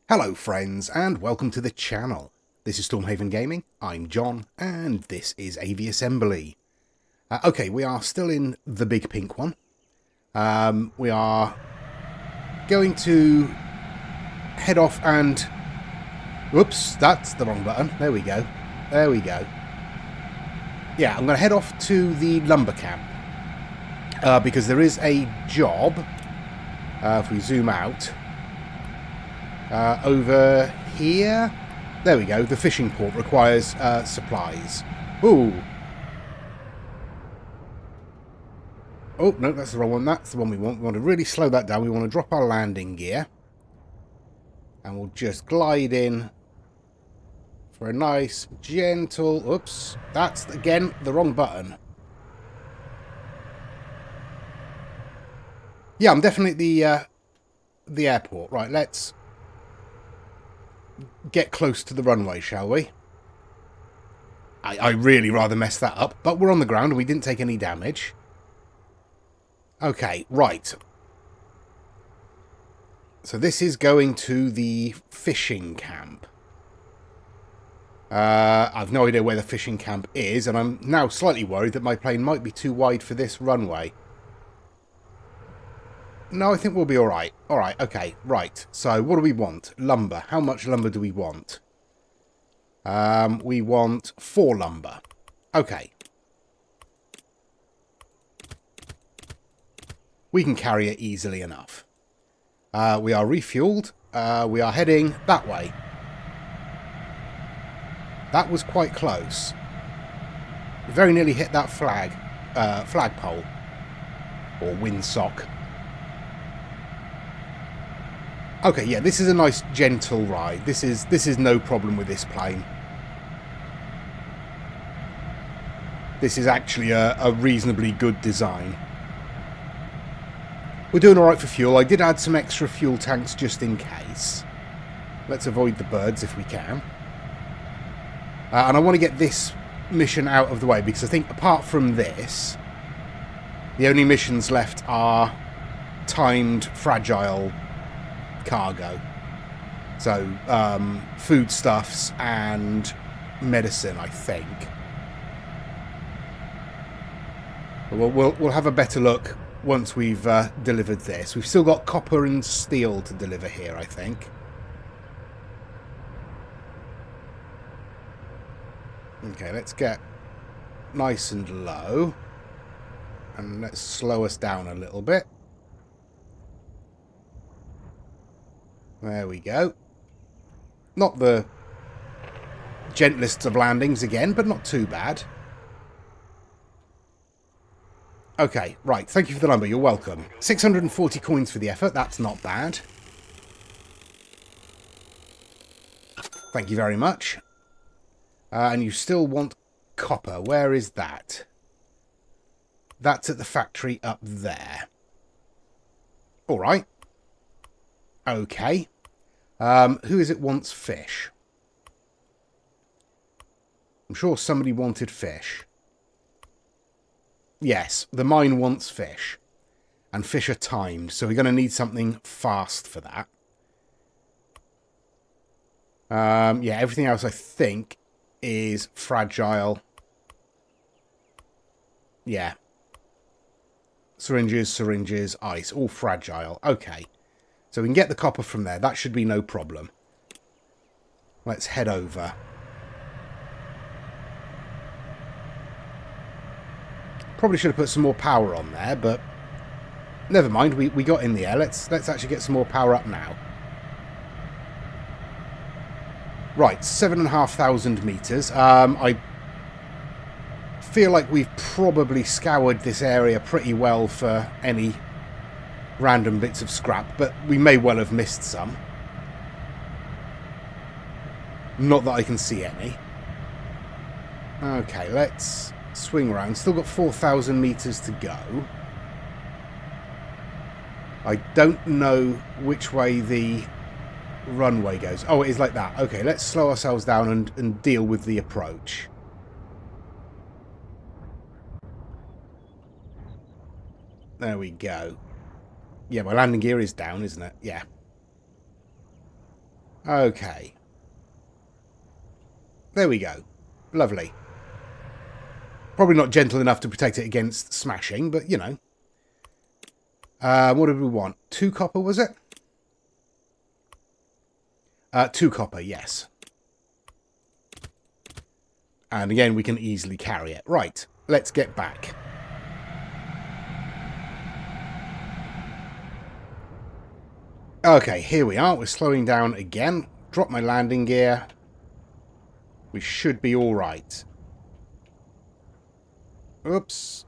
Hello friends and welcome to the channel. This is Stormhaven Gaming, I'm John and this is Aviassembly. Okay, we are still in the big pink one. We are going to head off and... Whoops, that's the wrong button. There we go. There we go. Yeah, I'm going to head off to the lumber camp. Because there is a job, if we zoom out... over here. There we go. The fishing port requires supplies. Ooh. Oh, no, that's the wrong one. That's the one we want. We want to really slow that down. We want to drop our landing gear. And we'll just glide in for a nice, gentle... Oops. That's, again, the wrong button. Yeah, I'm definitely at the airport. Right, let's... get close to the runway, shall we? I really rather mess that up, but we're on the ground and we didn't take any damage. Okay, right. So this is going to the fishing camp. I've no idea where the fishing camp is, and I'm now slightly worried that my plane might be too wide for this runway. No, I think we'll be alright. Alright, okay, right. So, what do we want? Lumber. How much lumber do we want? We want 4 lumber. Okay. We can carry it easily enough. We are refueled. We are heading that way. That was quite close. We very nearly hit that flagpole. Or windsock. Okay, yeah, this is a nice gentle ride. This is no problem with this plane. This is actually a reasonably good design. We're doing alright for fuel. I did add some extra fuel tanks just in case. Let's avoid the birds if we can. And I want to get this mission out of the way because I think apart from this, the only missions left are timed, fragile cargo. So, foodstuffs and medicine, I think. We'll have a better look once we've delivered this. We've still got copper and steel to deliver here, I think. Okay, let's get nice and low. And let's slow us down a little bit. There we go. Not the gentlest of landings again, but not too bad. Okay, right. Thank you for the lumber. You're welcome. 640 coins for the effort. That's not bad. Thank you very much. And you still want copper. Where is that? That's at the factory up there. All right. Okay. Who is it wants fish? I'm sure somebody wanted fish. Yes, the mine wants fish. And fish are timed, so we're going to need something fast for that. Yeah, everything else I think is fragile. Yeah. Syringes, ice, all fragile. Okay. So we can get the copper from there. That should be no problem. Let's head over. Probably should have put some more power on there, but never mind. We got in the air. Let's actually get some more power up now. Right, 7,500 meters. I feel like we've probably scoured this area pretty well for any random bits of scrap, but we may well have missed some. Not that I can see any. Okay, let's swing around. Still got 4,000 meters to go. I don't know which way the runway goes. Oh, it is like that. Okay, let's slow ourselves down and deal with the approach. There we go. Yeah, my landing gear is down, isn't it? Yeah. Okay. There we go. Lovely. Probably not gentle enough to protect it against smashing, but, you know. What did we want? 2 copper, was it? 2 copper, yes. And again, we can easily carry it. Right, let's get back. Okay, here we are. We're slowing down again. Drop my landing gear. We should be all right. Oops.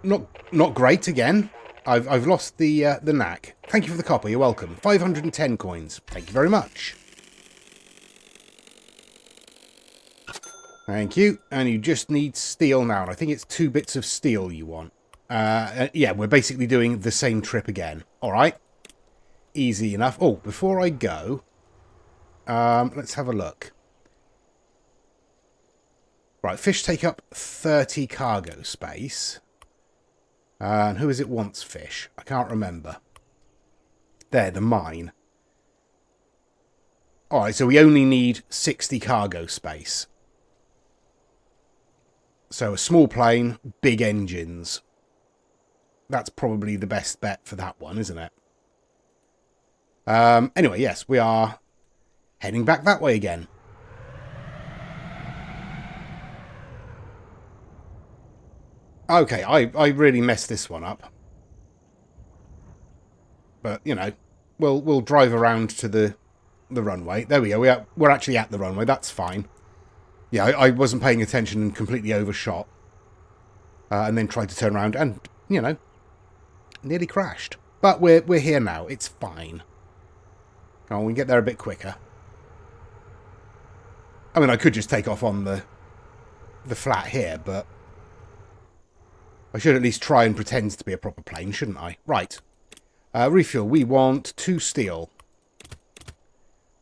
Not great again. I've lost the knack. Thank you for the copper. You're welcome. 510 coins. Thank you very much. Thank you. And you just need steel now. And I think it's 2 bits of steel you want. Yeah, we're basically doing the same trip again. All right. Easy enough. Oh, before I go, let's have a look. Right, fish take up 30 cargo space. And who is it wants fish? I can't remember. There, the mine. Alright, so we only need 60 cargo space. So a small plane, big engines. That's probably the best bet for that one, isn't it? Anyway, yes, we are heading back that way again. Okay, I really messed this one up. But, you know, we'll drive around to the runway. There we go. We're actually at the runway. That's fine. Yeah, I wasn't paying attention and completely overshot. And then tried to turn around and, you know, nearly crashed. But we're here now. It's fine. Oh, we can get there a bit quicker. I mean, I could just take off on the flat here, but I should at least try and pretend to be a proper plane, shouldn't I? Right. Refuel. We want 2 steel.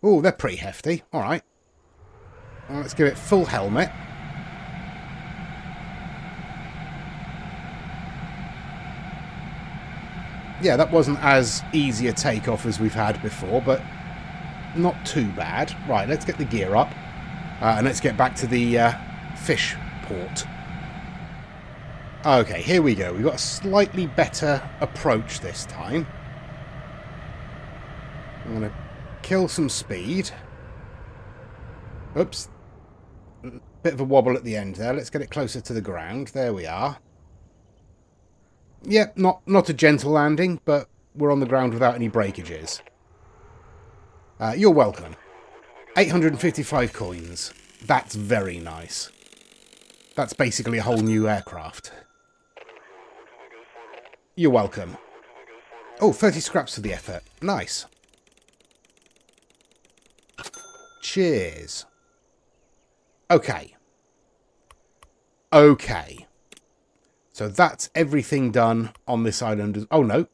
Oh, they're pretty hefty. All right. Let's give it full helmet. Yeah, that wasn't as easy a takeoff as we've had before, but not too bad. Right, let's get the gear up. And let's get back to the fish port. Okay, here we go. We've got a slightly better approach this time. I'm going to kill some speed. Oops. Bit of a wobble at the end there. Let's get it closer to the ground. There we are. Yep, not a gentle landing, but we're on the ground without any breakages. You're welcome. 855 coins. That's very nice. That's basically a whole new aircraft. You're welcome. Oh, 30 scraps for the effort. Nice. Cheers. Okay. Okay. So that's everything done on this island. Oh, no.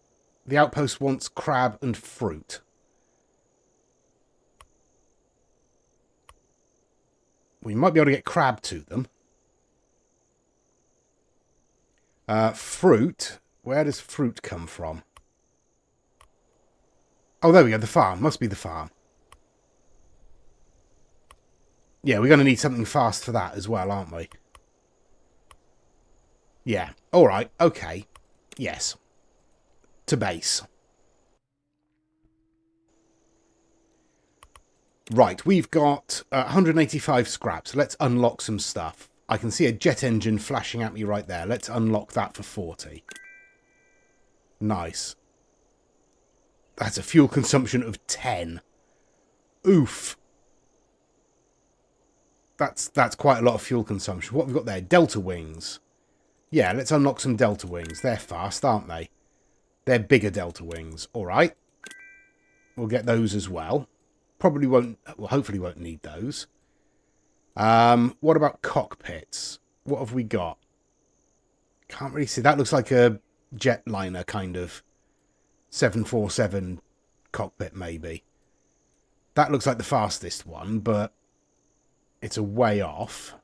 The outpost wants crab and fruit. We might be able to get crab to them. Fruit. Where does fruit come from? Oh, there we go. The farm. Must be the farm. Yeah, we're going to need something fast for that as well, aren't we? Yeah. All right. Okay. Yes. To base. Right. We've got 185 scraps. Let's unlock some stuff. I can see a jet engine flashing at me right there. Let's unlock that for 40. Nice. That's a fuel consumption of 10. Oof. That's quite a lot of fuel consumption. What have we got there? Delta wings. Yeah, let's unlock some Delta wings. They're fast, aren't they? They're bigger Delta wings. All right. We'll get those as well. Probably won't... Well, hopefully won't need those. What about cockpits? What have we got? Can't really see. That looks like a jetliner kind of 747 cockpit, maybe. That looks like the fastest one, but it's a way off.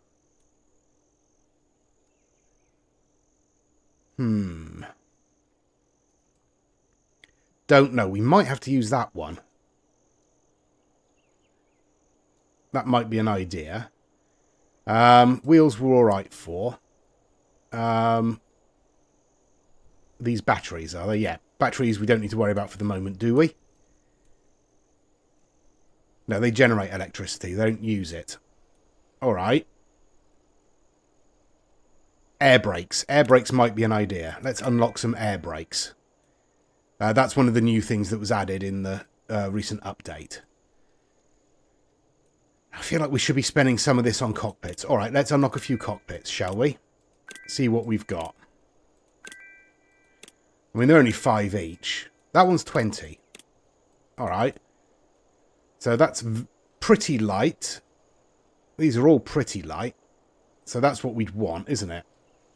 Don't know. We might have to use that one. That might be an idea. Wheels we're alright for. These batteries, are they? Yeah, batteries we don't need to worry about for the moment, do we? No, they generate electricity. They don't use it. Alright. Air brakes. Air brakes might be an idea. Let's unlock some air brakes. That's one of the new things that was added in the recent update. I feel like we should be spending some of this on cockpits. Alright, let's unlock a few cockpits, shall we? See what we've got. I mean, they're only 5 each. That one's 20. Alright. So that's pretty light. These are all pretty light. So that's what we'd want, isn't it?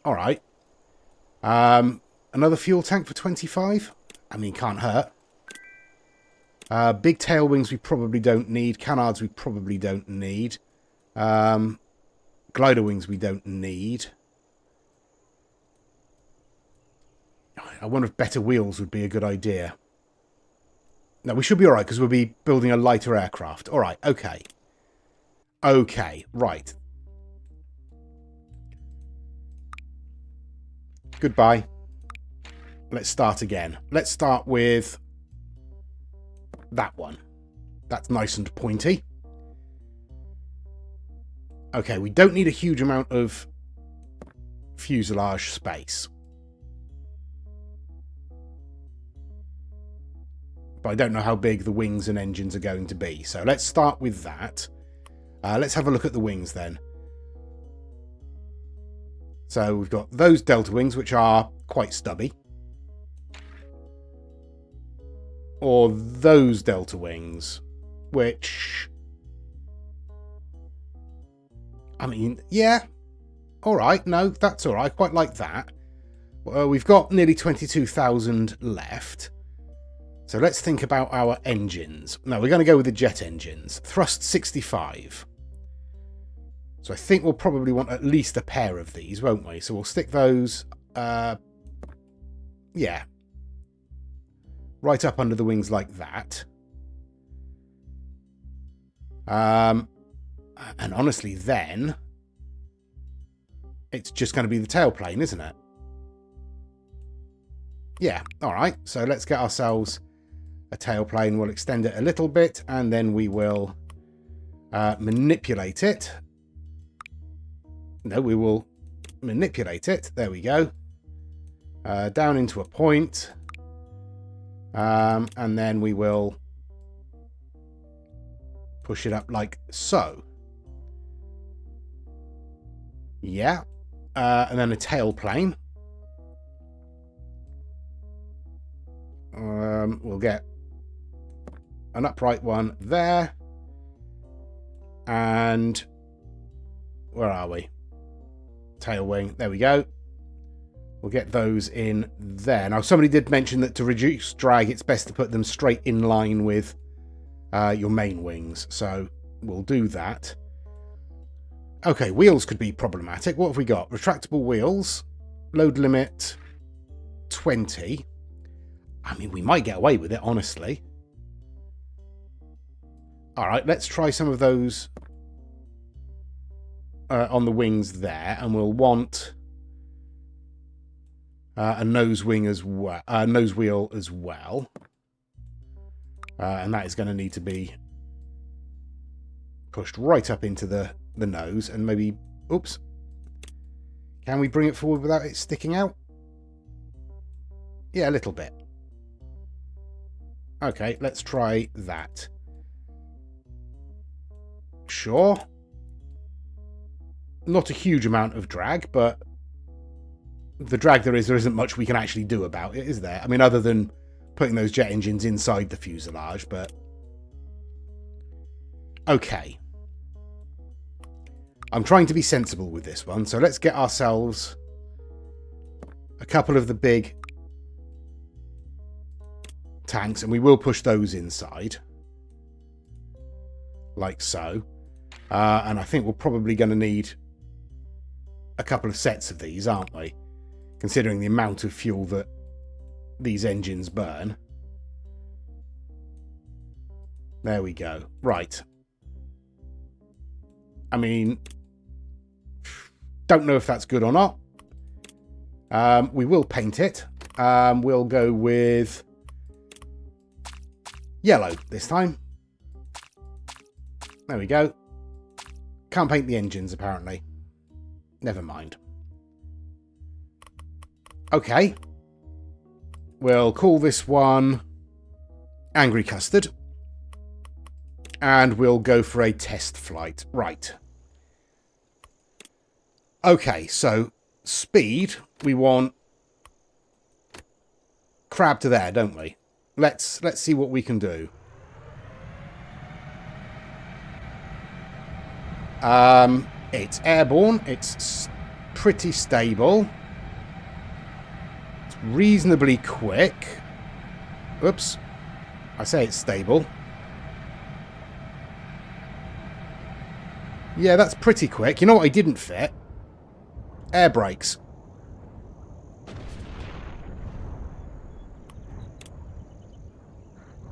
Alright. Another fuel tank for 25? I mean, can't hurt. Big tail wings we probably don't need. Canards we probably don't need. Glider wings we don't need. I wonder if better wheels would be a good idea. No, we should be alright because we'll be building a lighter aircraft. Alright, okay. Okay, right. Goodbye. Let's start again. Let's start with that one. That's nice and pointy. Okay, we don't need a huge amount of fuselage space. But I don't know how big the wings and engines are going to be. So let's start with that. Let's have a look at the wings then. So we've got those delta wings, which are quite stubby. Or those delta wings, which... I mean, yeah. Alright, no, that's alright. Quite like that. We've got nearly 22,000 left. So let's think about our engines. No, we're going to go with the jet engines. Thrust 65. So I think we'll probably want at least a pair of these, won't we? So we'll stick those, yeah, right up under the wings like that. And honestly, then it's just going to be the tailplane, isn't it? Yeah, all right. So let's get ourselves a tailplane. We'll extend it a little bit, and then we will manipulate it. No, we will manipulate it. There we go. Down into a point. And then we will push it up like so. Yeah. And then a tailplane. We'll get an upright one there. And where are we? Tail wing. There we go. We'll get those in there. Now, somebody did mention that to reduce drag, it's best to put them straight in line with your main wings. So we'll do that. Okay, wheels could be problematic. What have we got? Retractable wheels. Load limit 20. I mean, we might get away with it, honestly. All right, let's try some of those on the wings there, and we'll want a nose wing as well, nose wheel as well, and that is going to need to be pushed right up into the nose, and maybe, oops, can we bring it forward without it sticking out? Yeah, a little bit. Okay, let's try that. Sure. Not a huge amount of drag, but the drag there isn't much we can actually do about it, is there? I mean, other than putting those jet engines inside the fuselage, but... Okay. I'm trying to be sensible with this one, so let's get ourselves a couple of the big tanks, and we will push those inside. Like so. And I think we're probably going to need a couple of sets of these, aren't we? Considering the amount of fuel that these engines burn. There we go. Right. I mean, don't know if that's good or not. We will paint it. We'll go with yellow this time. There we go. Can't paint the engines, apparently. Never mind. Okay. We'll call this one Angry Custard. And we'll go for a test flight. Right. Okay, so speed, we want crab to there, don't we? Let's see what we can do. It's airborne. It's pretty stable. It's reasonably quick. Oops. I say it's stable. Yeah, that's pretty quick. You know what I didn't fit? Air brakes.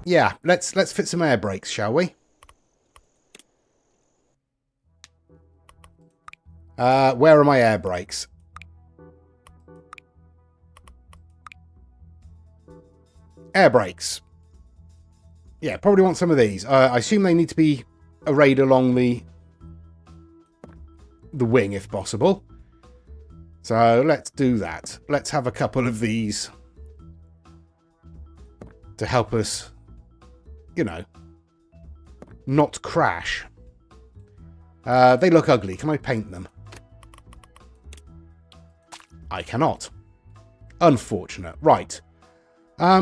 Yeah, let's fit some air brakes, shall we? Where are my air brakes? Air brakes. Yeah, probably want some of these. I assume they need to be arrayed along the wing if possible. So let's do that. Let's have a couple of these to help us, you know, not crash. They look ugly. Can I paint them? I cannot. Unfortunate. Right.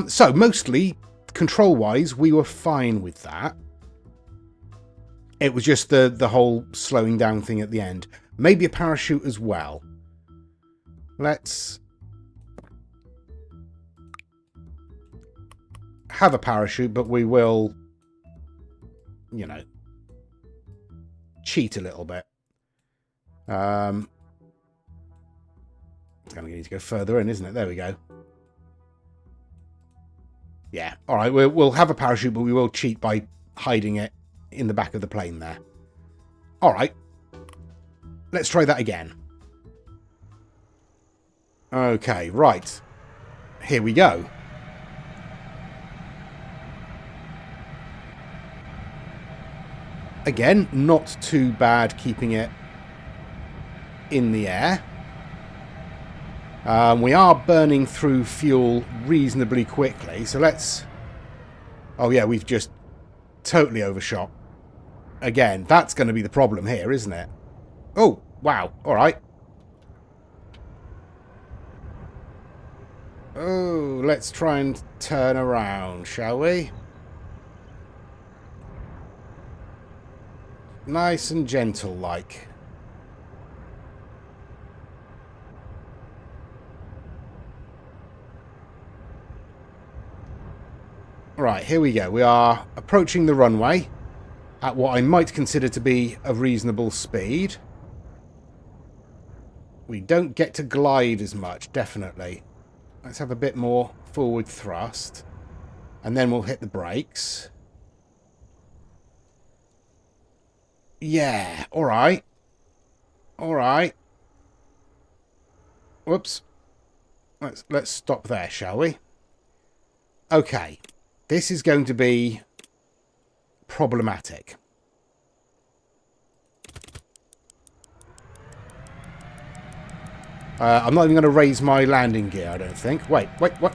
So mostly, control-wise, we were fine with that. It was just the whole slowing down thing at the end. Maybe a parachute as well. Let's have a parachute, but we will, you know, cheat a little bit. It's going to need to go further in, isn't it? There we go. Yeah. All right. We'll have a parachute, but we will cheat by hiding it in the back of the plane there. All right. Let's try that again. Okay. Right. Here we go. Again, not too bad keeping it in the air. We are burning through fuel reasonably quickly, so let's... Oh yeah, we've just totally overshot. Again, that's going to be the problem here, isn't it? Oh, wow, alright. Oh, let's try and turn around, shall we? Nice and gentle-like. Right, here we go. We are approaching the runway at what I might consider to be a reasonable speed. We don't get to glide as much, definitely. Let's have a bit more forward thrust. And then we'll hit the brakes. Yeah, alright. Alright. Whoops. Let's stop there, shall we? Okay. This is going to be problematic. I'm not even going to raise my landing gear, I don't think. Wait, what?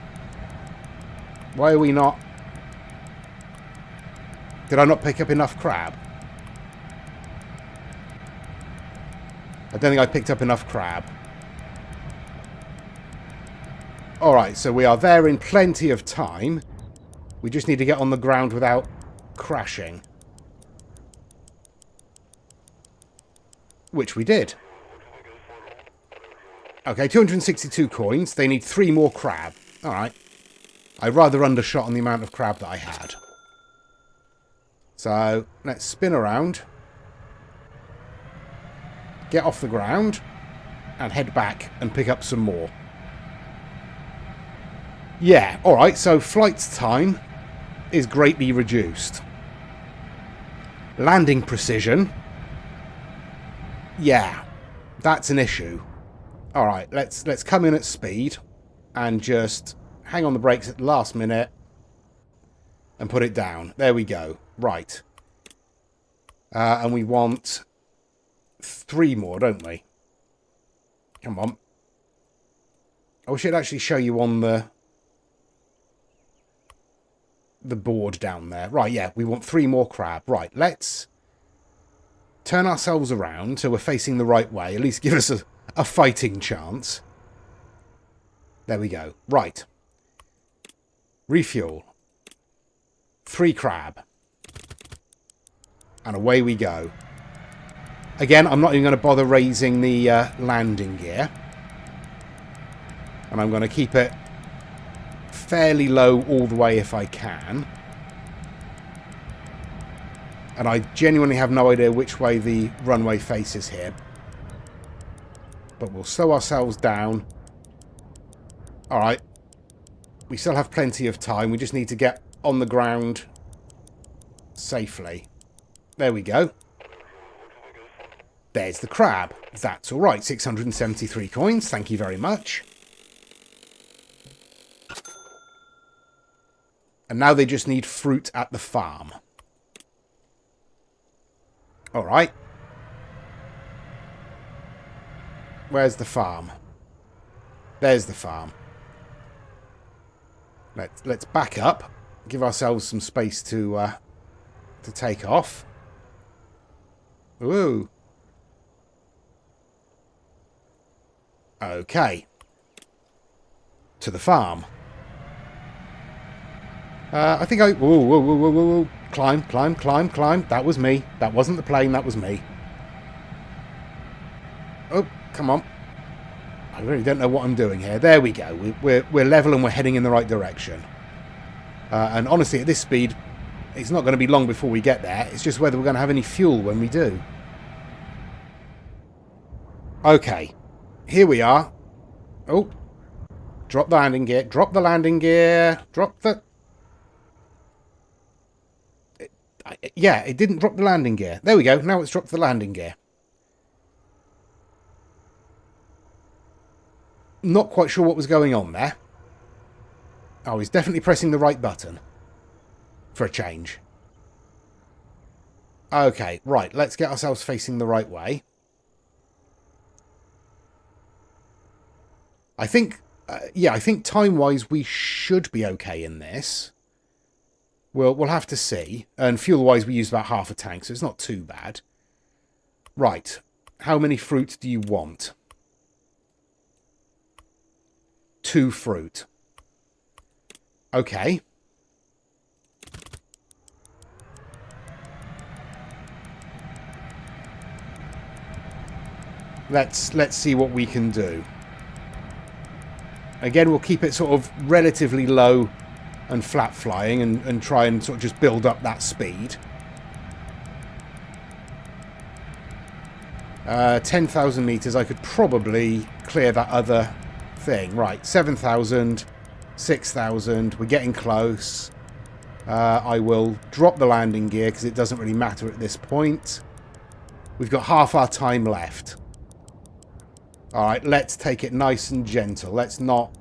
Why are we not... Did I not pick up enough crab? I don't think I picked up enough crab. Alright, so we are there in plenty of time. We just need to get on the ground without crashing. Which we did. Okay, 262 coins. They need 3 more crab. Alright. I rather undershot on the amount of crab that I had. So, let's spin around. Get off the ground. And head back and pick up some more. Yeah, alright, so flight time is greatly reduced. Landing precision Yeah, that's an issue. All right, let's come in at speed and just hang on the brakes at the last minute and put it down. There we go. Right. And we want 3 more, don't we? Come on. I wish it'd actually show you on the board down there. Right, yeah, we want 3 more crab. Right, let's turn ourselves around so we're facing the right way. At least give us a fighting chance. There we go. Right. Refuel. 3 crab. And away we go. Again, I'm not even going to bother raising the landing gear. And I'm going to keep it fairly low all the way if I can. And I genuinely have no idea which way the runway faces here. But we'll slow ourselves down. Alright. We still have plenty of time. We just need to get on the ground safely. There we go. There's the crab. That's alright. 673 coins. Thank you very much. And now they just need fruit at the farm. Alright. Where's the farm? There's the farm. Let's back up. Give ourselves some space to take off. Ooh. Okay. To the farm. I think I... Whoa, whoa, whoa, whoa, whoa. Climb, climb, climb, climb. That was me. That wasn't the plane, that was me. Oh, come on. I really don't know what I'm doing here. There we go. We're level and we're heading in the right direction. And honestly, at this speed, it's not going to be long before we get there. It's just whether we're going to have any fuel when we do. Okay. Here we are. Oh. Drop the landing gear. Drop the landing gear. Drop the... Yeah, it didn't drop the landing gear. There we go. Now it's dropped the landing gear. Not quite sure what was going on there. I was definitely pressing the right button. For a change. Okay, right. Let's get ourselves facing the right way. I think... yeah, I think time-wise we should be okay in this. We'll have to see. And fuel-wise we use about half a tank, so it's not too bad. Right. How many fruit do you want? 2 fruit. Okay. Let's see what we can do. Again, we'll keep it sort of relatively low and flat flying and try and sort of just build up that speed. 10,000 meters, I could probably clear that other thing. Right, 7,000, 6,000, we're getting close. I will drop the landing gear because it doesn't really matter at this point. We've got half our time left. Alright, let's take it nice and gentle. Let's not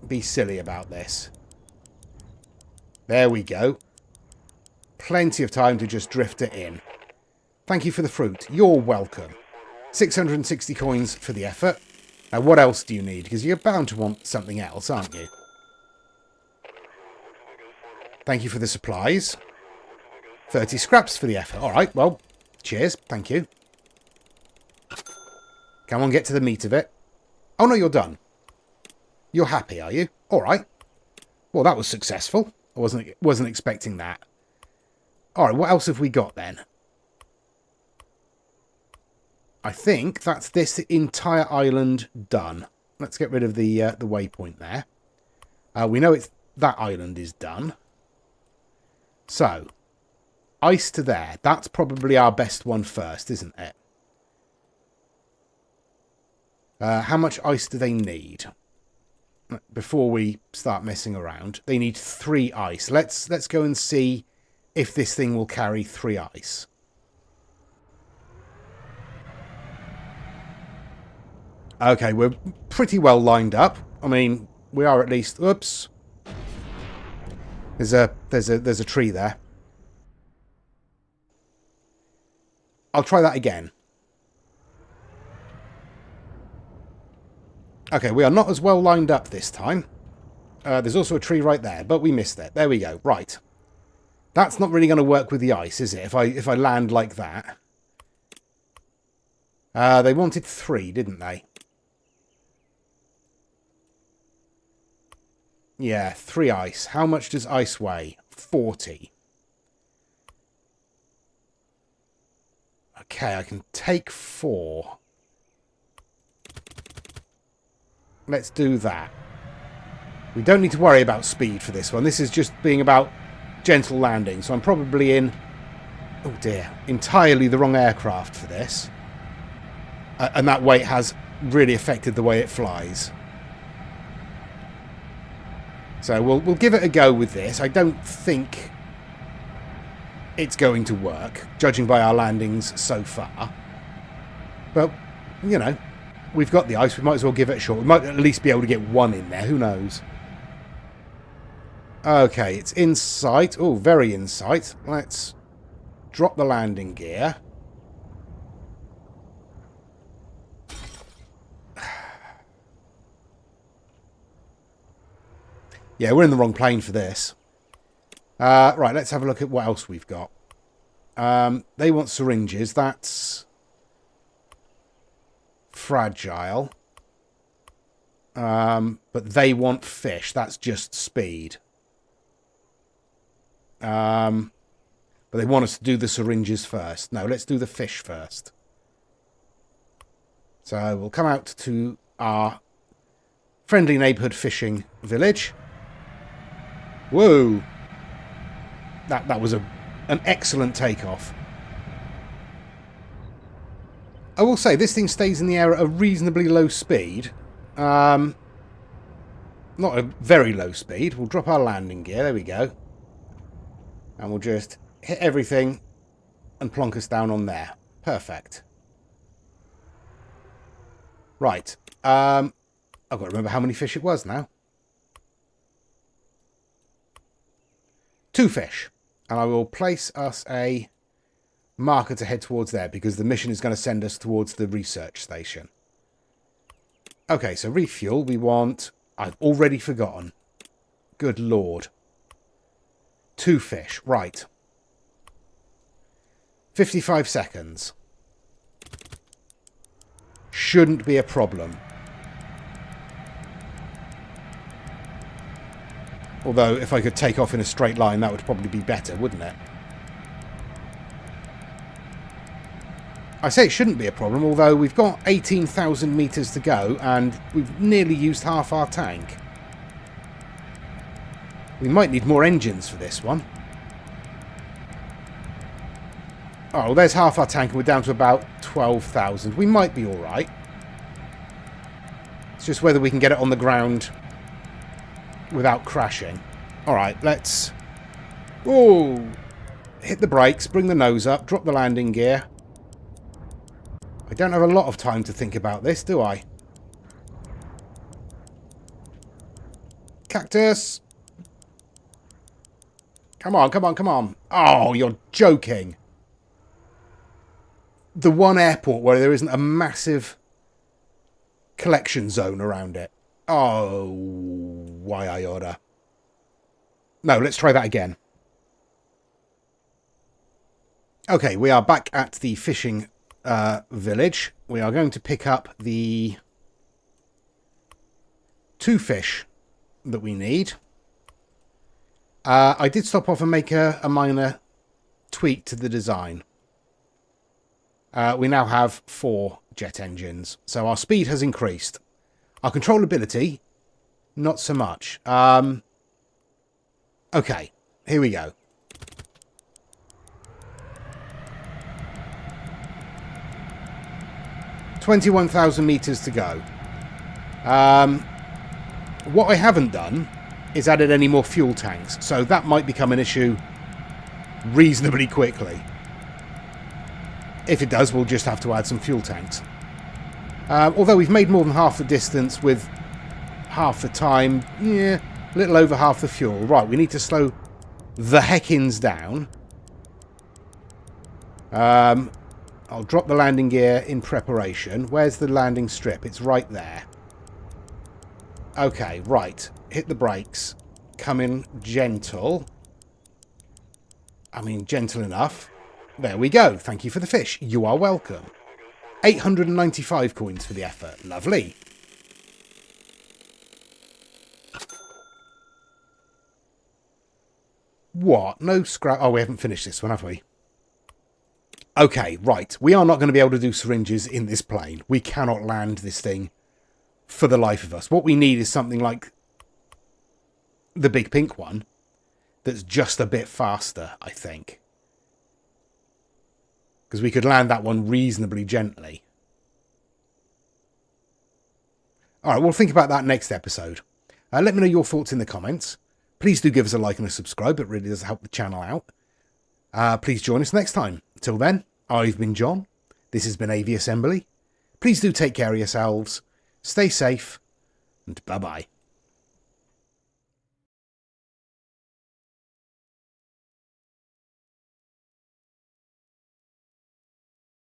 be silly about this. There we go. Plenty of time to just drift it in. Thank you for the fruit. You're welcome. 660 coins for the effort. Now, what else do you need? Because you're bound to want something else, aren't you? Thank you for the supplies. 30 scraps for the effort. Alright, well, cheers. Thank you. Come on, get to the meat of it. Oh, no, you're done. You're happy, are you? Alright. Well, that was successful. I wasn't expecting that. Alright, what else have we got then? I think that's this entire island done. Let's get rid of the waypoint there. We know that island is done. So, ice to there. That's probably our best one first, isn't it? How much ice do they need? Before we start messing around. They need 3 ice. Let's go and see if this thing will carry 3 ice. Okay, we're pretty well lined up. I mean, we are at least... Oops. There's a tree there. I'll try that again. Okay, we are not as well lined up this time. There's also a tree right there, but we missed it. There we go. Right. That's not really going to work with the ice, is it? If I land like that. They wanted 3, didn't they? Yeah, 3 ice. How much does ice weigh? 40. Okay, I can take 4. Let's do that. We don't need to worry about speed for this one. This is just being about gentle landing. So I'm probably in... Oh dear. Entirely the wrong aircraft for this. And that weight has really affected the way it flies. So we'll give it a go with this. I don't think it's going to work, judging by our landings so far. But, you know, we've got the ice. We might as well give it a shot. We might at least be able to get 1 in there. Who knows? Okay, it's in sight. Oh, very in sight. Let's drop the landing gear. Yeah, we're in the wrong plane for this. Right, let's have a look at what else we've got. They want syringes. That's fragile. But they want fish. That's just speed. But they want us to do the syringes first. No, let's do the fish first. So we'll come out to our friendly neighbourhood fishing village. Whoa! That was an excellent takeoff. I will say, this thing stays in the air at a reasonably low speed. Not a very low speed. We'll drop our landing gear. There we go. And we'll just hit everything and plonk us down on there. Perfect. Right. I've got to remember how many fish it was now. 2 fish. And I will place us a marker to head towards there, because the mission is going to send us towards the research station. Okay, so refuel, we want... I've already forgotten. Good lord. 2 fish, right. 55 seconds. Shouldn't be a problem. Although, if I could take off in a straight line, that would probably be better, wouldn't it? I say it shouldn't be a problem, although we've got 18,000 metres to go, and we've nearly used half our tank. We might need more engines for this one. Oh, there's half our tank, and we're down to about 12,000. We might be alright. It's just whether we can get it on the ground without crashing. Alright, let's... Oh! Hit the brakes, bring the nose up, drop the landing gear. I don't have a lot of time to think about this, do I? Cactus! Come on, come on, come on. Oh, you're joking. The one airport where there isn't a massive collection zone around it. Oh, why I order. No, let's try that again. Okay, we are back at the fishing village. We are going to pick up the 2 fish that we need. I did stop off and make a minor tweak to the design. We now have 4 jet engines, so our speed has increased. Our controllability, not so much. Okay, here we go. "21,000 metres to go." What I haven't done is added any more fuel tanks, so that might become an issue reasonably quickly. If it does, we'll just have to add some fuel tanks. Although we've made more than half the distance with half the time. Yeah, a little over half the fuel. Right, we need to slow the heckins down. I'll drop the landing gear in preparation. Where's the landing strip? It's right there. Okay, right. Hit the brakes. Come in gentle. I mean, gentle enough. There we go. Thank you for the fish. You are welcome. 895 coins for the effort. Lovely. What? No scrap. Oh, we haven't finished this one, have we? Okay, right. We are not going to be able to do syringes in this plane. We cannot land this thing for the life of us. What we need is something like the big pink one that's just a bit faster, I think. Because we could land that one reasonably gently. Alright, we'll think about that next episode. Let me know your thoughts in the comments. Please do give us a like and a subscribe. It really does help the channel out. Please join us next time. Till then, I've been John. This has been Aviassembly. Please do take care of yourselves. Stay safe. And bye-bye.